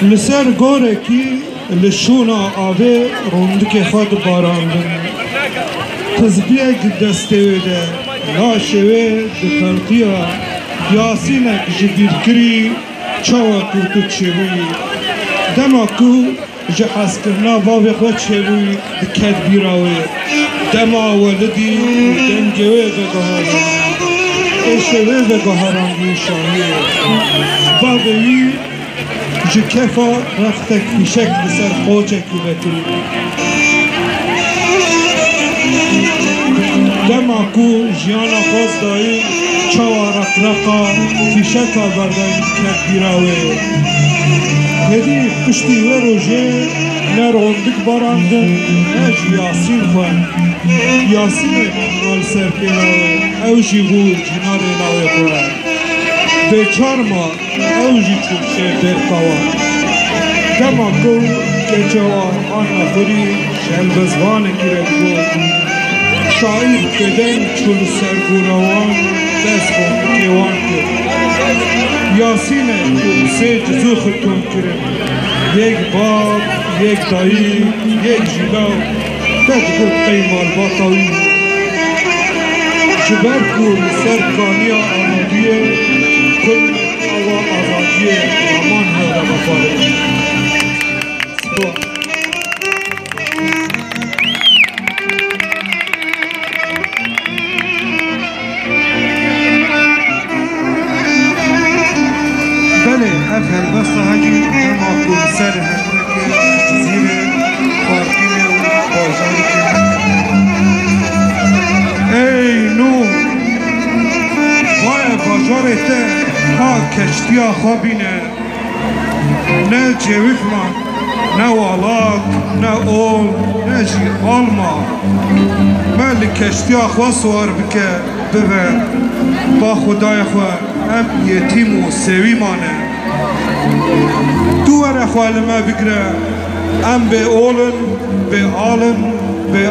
لسر گارکی لشونا آوه روندک خود باراندن تزبیگ دستویده لاشوه دخلقیا یاسینک جبیر کری چاوکو تو چوی دماکو جحس کرنا واوی خود چوی دکت بیراوی دما ولدی دنگوه بگهاران اشوه بگهاران بیشانی باوی جکفا رفتک فیشک بسر خوچکی بکری دماکو جیانا خوز دایی چوارک رقا فیشکا بردن کت بیراوی هدی پشتی و روژه نروندک باراندن اج یاسین خوان یاسین مال سر پیراوی او جیبو جنار لاوی خوان بیچار ما او جی چوشه برکاوان دماکو که جوان آن نخوری شلبزوان گیرد بود شاید بدن چون سرگوروان دست خون کیوان کرد یاسینه سه جزو خودتون کرد یک باب، یک دایی، یک جیلا داد گفت قیمال باطاوی جبر کن سرکانی آمادیه کل آوا آزادیه امان هر مفاره افهل بس هاجي ما كل سر هناك جزيرة فاركينة وباجاركة اي نو وای باجارته ها کشتیا خوابینه نه جویفمان نه والاک نه اول نه جی آلما مال کشتیا خواه سوار بکه ببر با خدای خواه ام یتیم و سوی مانه دو ور اخوال ما بگره ام به اولن به آلن به